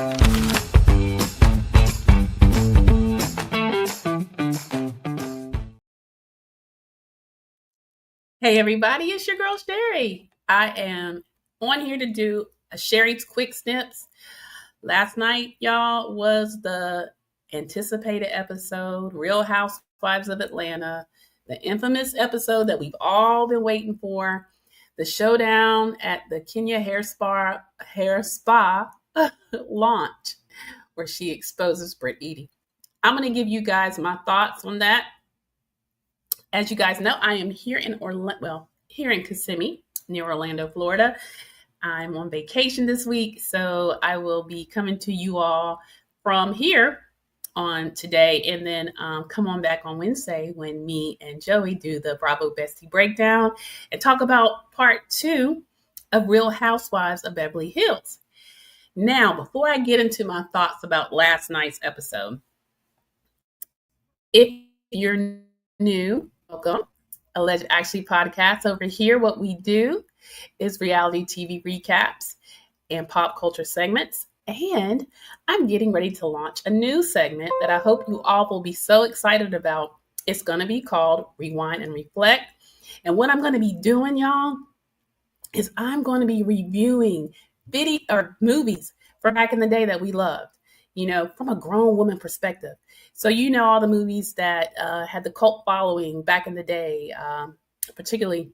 Hey everybody, it's your girl Sherry. I am on here to do a Sherry's Quick Snips. Last night, y'all, was the anticipated episode, Real Housewives of Atlanta, the infamous episode that we've all been waiting for, the showdown at the Kenya hair spa launch, where she exposes Brit. I'm going to give you guys my thoughts on that. As you guys know, I am here in Kissimmee, near Orlando, Florida. I'm on vacation this week, so I will be coming to you all from here on today, and then come on back on Wednesday when me and Joey do the Bravo Bestie breakdown and talk about part 2 of Real Housewives of Beverly Hills. Now, before I get into my thoughts about last night's episode, if you're new, welcome. Alleged Actually podcast. Over here, what we do is reality TV recaps and pop culture segments. And I'm getting ready to launch a new segment that I hope you all will be so excited about. It's going to be called Rewind and Reflect. And what I'm going to be doing, y'all, is I'm going to be reviewing movies from back in the day that we loved, from a grown woman perspective. So, all the movies that had the cult following back in the day, particularly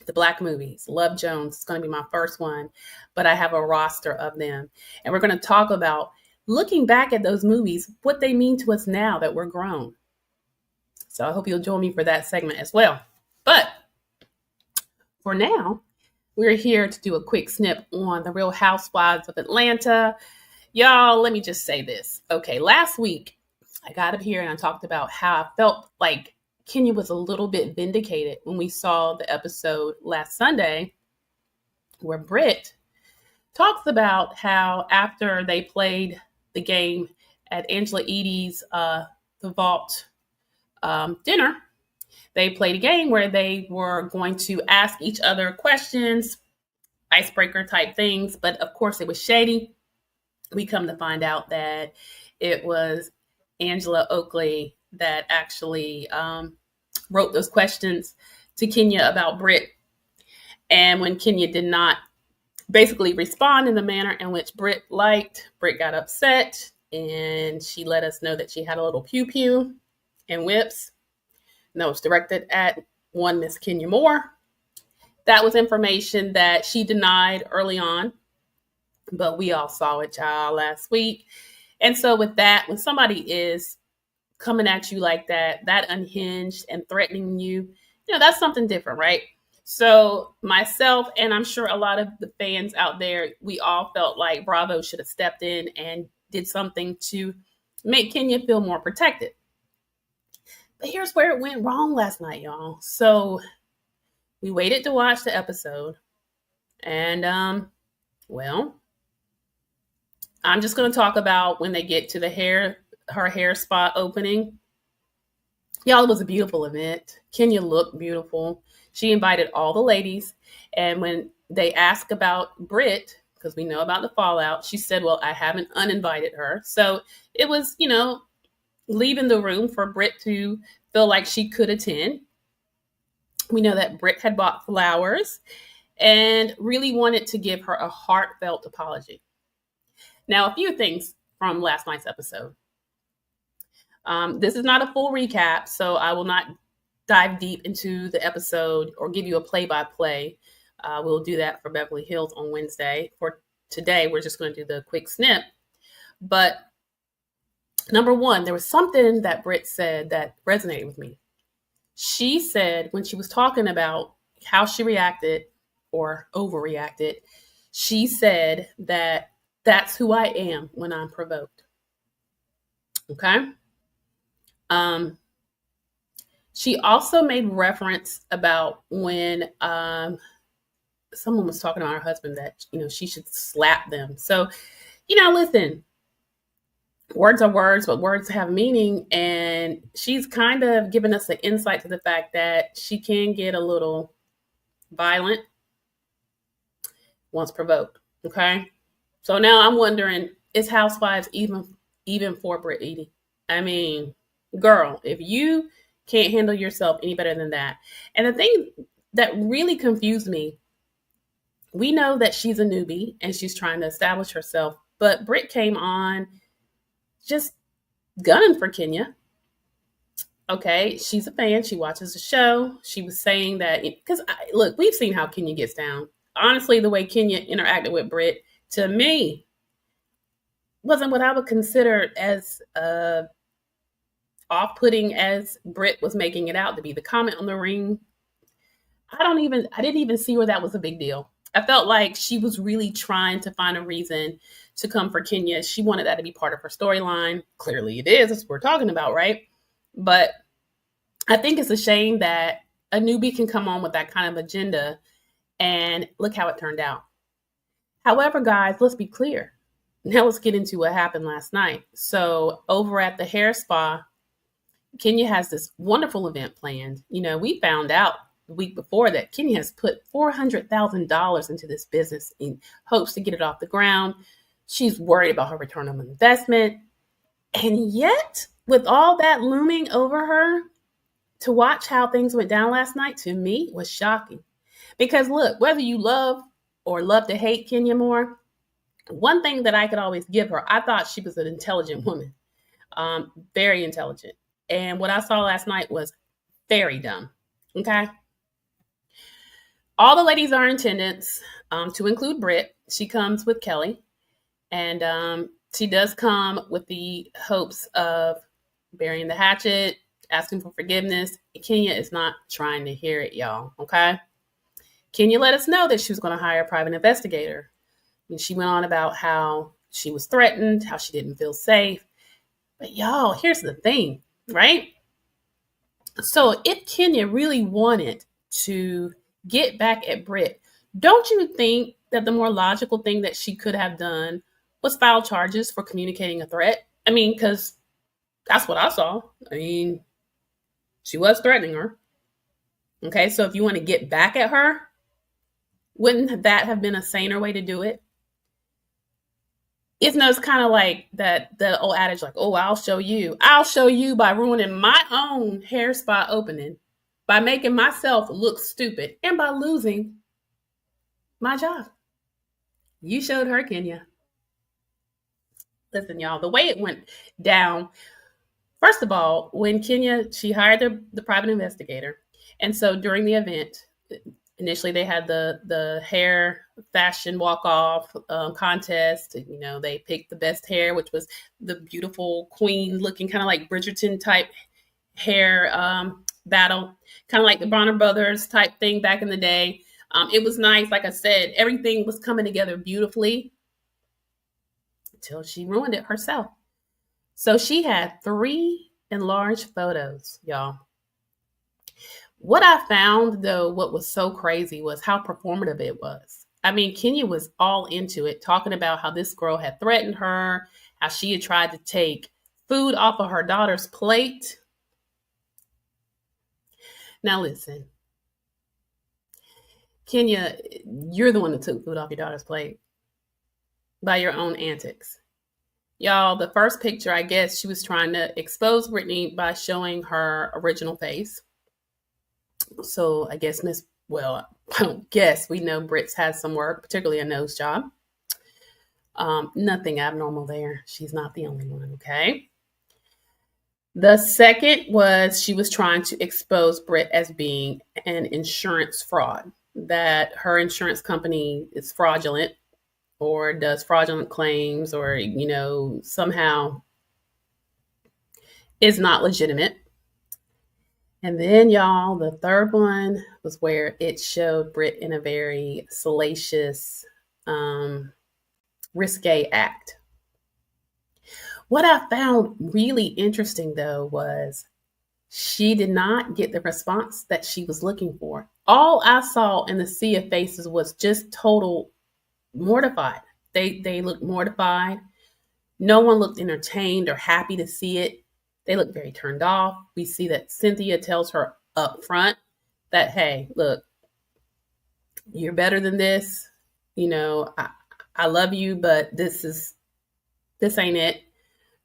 the Black movies. Love Jones is going to be my first one, but I have a roster of them. And we're going to talk about looking back at those movies, what they mean to us now that we're grown. So I hope you'll join me for that segment as well. But for now, we're here to do a quick snip on the Real Housewives of Atlanta. Y'all, let me just say this. Okay, last week, I got up here and I talked about how I felt like Kenya was a little bit vindicated when we saw the episode last Sunday where Brit talks about how after they played the game at Angela Edie's The Vault dinner, they played a game where they were going to ask each other questions, icebreaker type things, but of course it was shady. We come to find out that it was Angela Oakley that actually wrote those questions to Kenya about Brit. And when Kenya did not basically respond in the manner in which Brit liked, Brit got upset and she let us know that she had a little pew-pew and whips. And that was directed at one Miss Kenya Moore. That was information that she denied early on, but we all saw it, y'all, last week. And so with that, when somebody is coming at you like that unhinged and threatening you, that's something different, right? So myself, and I'm sure a lot of the fans out there, we all felt like Bravo should have stepped in and did something to make Kenya feel more protected. But here's where it went wrong last night, y'all. So we waited to watch the episode. And, I'm just going to talk about when they get to her hair spa opening. Y'all, it was a beautiful event. Kenya looked beautiful. She invited all the ladies. And when they asked about Brit, because we know about the fallout, she said, well, I haven't uninvited her. So it was, leaving the room for Brit to feel like she could attend. We know that Brit had bought flowers and really wanted to give her a heartfelt apology. Now, a few things from last night's episode. This is not a full recap, so I will not dive deep into the episode or give you a play-by-play. We'll do that for Beverly Hills on Wednesday. For today, we're just going to do the quick snip. But number one, there was something that Brit said that resonated with me. She said when she was talking about how she reacted or overreacted, she said that that's who I am when I'm provoked. Okay. She also made reference about when someone was talking about her husband that, she should slap them. So, listen, words are words, but words have meaning. And she's kind of given us an insight to the fact that she can get a little violent once provoked. Okay. So now I'm wondering, is Housewives even for Brit Edie? I mean, girl, if you can't handle yourself any better than that. And the thing that really confused me, we know that she's a newbie and she's trying to establish herself, but Brit came on just gunning for Kenya. Okay, she's a fan. She watches the show. She was saying that because look, we've seen how Kenya gets down. Honestly, the way Kenya interacted with Brit, to me, wasn't what I would consider as off-putting as Brit was making it out to be. The comment on the ring, I didn't even see where that was a big deal. I felt like she was really trying to find a reason to come for Kenya. She wanted that to be part of her storyline. Clearly it is. That's what we're talking about, right? But I think it's a shame that a newbie can come on with that kind of agenda and look how it turned out. However, guys, let's be clear. Now let's get into what happened last night. So over at the hair spa, Kenya has this wonderful event planned. You know, we found out the week before that Kenya has put $400,000 into this business in hopes to get it off the ground. She's worried about her return on investment. And yet, with all that looming over her, to watch how things went down last night, to me, was shocking. Because look, whether you love or love to hate Kenya more, one thing that I could always give her, I thought she was an intelligent woman, very intelligent. And what I saw last night was very dumb. Okay. All the ladies are in attendance, to include Brit. She comes with Kelly, and she does come with the hopes of burying the hatchet, asking for forgiveness. Kenya is not trying to hear it, y'all. Okay. Kenya let us know that she was going to hire a private investigator. And she went on about how she was threatened, how she didn't feel safe. But y'all, here's the thing, right? So if Kenya really wanted to get back at Brit, don't you think that the more logical thing that she could have done was file charges for communicating a threat? I mean, because that's what I saw. I mean, she was threatening her. Okay, so if you want to get back at her, wouldn't that have been a saner way to do it? It's kind of like that the old adage, like, oh, I'll show you. I'll show you by ruining my own hair spa opening, by making myself look stupid, and by losing my job. You showed her, Kenya. Listen, y'all, the way it went down, first of all, when Kenya, she hired the private investigator. And so during the event, initially they had the hair fashion walk off contest. You know, they picked the best hair, which was the beautiful queen looking, kind of like Bridgerton type hair battle, kind of like the Bronner Brothers type thing back in the day. It was nice. Like I said, everything was coming together beautifully until she ruined it herself. So she had 3 enlarged photos, y'all. What I found, though, what was so crazy was how performative it was. I mean, Kenya was all into it, talking about how this girl had threatened her, how she had tried to take food off of her daughter's plate. Now, listen, Kenya, you're the one that took food off your daughter's plate by your own antics. Y'all, the first picture, I guess she was trying to expose Brittany by showing her original face. So I guess I don't guess, we know Brit's has some work, particularly a nose job. Nothing abnormal there. She's not the only one, okay? The second was she was trying to expose Brit as being an insurance fraud, that her insurance company is fraudulent or does fraudulent claims or, you know, somehow is not legitimate. And then, y'all, the third one was where it showed Brit in a very salacious, risque act. What I found really interesting, though, was she did not get the response that she was looking for. All I saw in the sea of faces was just total mortified. They looked mortified. No one looked entertained or happy to see it. They look very turned off. We see that Cynthia tells her up front that, hey, look, you're better than this. You know, I love you, but this ain't it.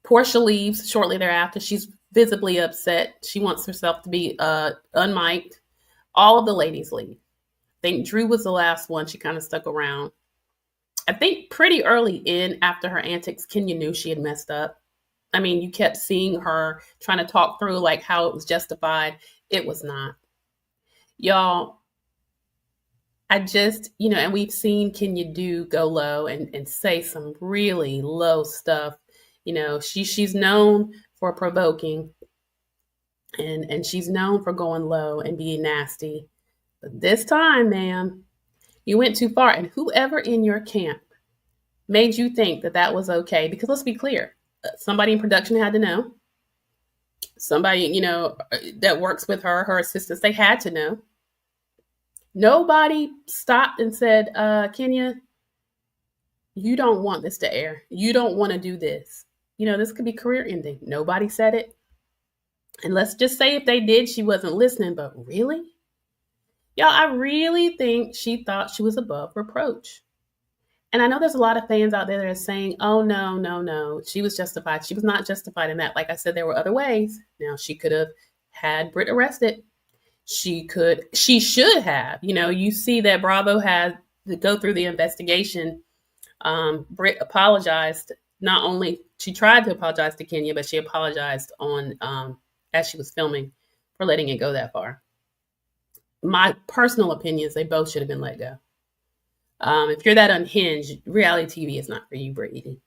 Portia leaves shortly thereafter. She's visibly upset. She wants herself to be unmiked. All of the ladies leave. I think Drew was the last one. She kind of stuck around. I think pretty early in, after her antics, Kenya knew she had messed up. I mean, you kept seeing her trying to talk through like how it was justified. It was not. Y'all, I just, and we've seen Kenya go low and say some really low stuff. She's known for provoking and she's known for going low and being nasty. But this time, ma'am, you went too far. And whoever in your camp made you think that that was okay, because let's be clear, somebody in production had to know. Somebody, that works with her assistants, they had to know. Nobody stopped and said, Kenya, you don't want this to air. You don't want to do this. This could be career ending. Nobody said it. And let's just say if they did, she wasn't listening. But really? Y'all, I really think she thought she was above reproach. And I know there's a lot of fans out there that are saying, oh, no. She was justified. She was not justified in that. Like I said, there were other ways. Now, she could have had Brit arrested. She should have. You see that Bravo had to go through the investigation. Brit apologized. Not only she tried to apologize to Kenya, but she apologized on as she was filming for letting it go that far. My personal opinion is they both should have been let go. If you're that unhinged, reality TV is not for you, Brady.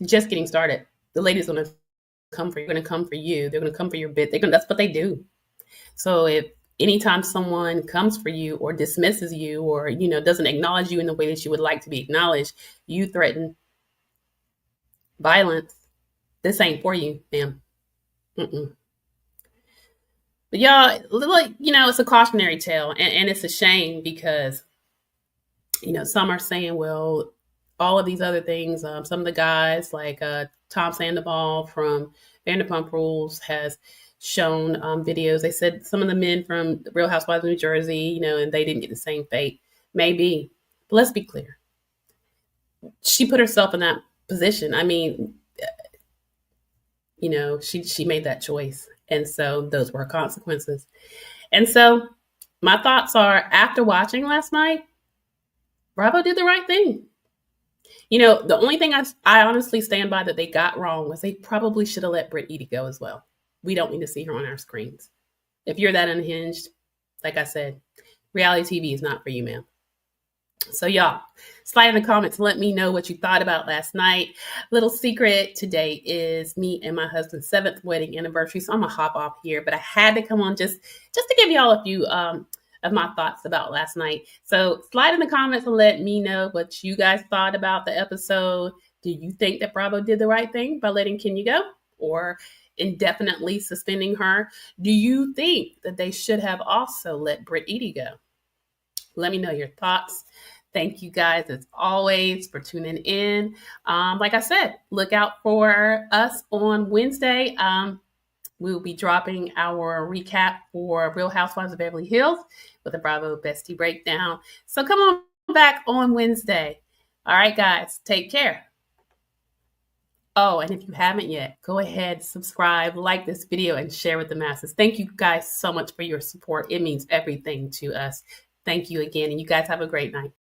Just getting started. The ladies are going to come for you. They're going to come for you. They're going to come for your bit. That's what they do. So if anytime someone comes for you or dismisses you or, doesn't acknowledge you in the way that you would like to be acknowledged, you threaten violence. This ain't for you, ma'am. But y'all, it's a cautionary tale, and it's a shame because, some are saying, well, all of these other things, some of the guys like Tom Sandoval from Vanderpump Rules has shown videos. They said some of the men from the Real Housewives of New Jersey, and they didn't get the same fate. Maybe. But let's be clear. She put herself in that position. I mean, she made that choice. And so those were her consequences. And so my thoughts are, after watching last night, Bravo did the right thing. The only thing I honestly stand by that they got wrong was they probably should have let Brit Edie go as well. We don't need to see her on our screens. If you're that unhinged, like I said, reality TV is not for you, ma'am. So y'all, slide in the comments and let me know what you thought about last night. Little secret, today is me and my husband's 7th wedding anniversary. So I'm going to hop off here, but I had to come on just to give y'all a few of my thoughts about last night. So slide in the comments and let me know what you guys thought about the episode. Do you think that Bravo did the right thing by letting Kenya go or indefinitely suspending her? Do you think that they should have also let Brit Edie go? Let me know your thoughts. Thank you guys, as always, for tuning in. Like I said, look out for us on Wednesday. We'll be dropping our recap for Real Housewives of Beverly Hills with a Bravo Bestie Breakdown. So come on back on Wednesday. All right, guys, take care. Oh, and if you haven't yet, go ahead, subscribe, like this video, and share with the masses. Thank you guys so much for your support. It means everything to us. Thank you again, and you guys have a great night.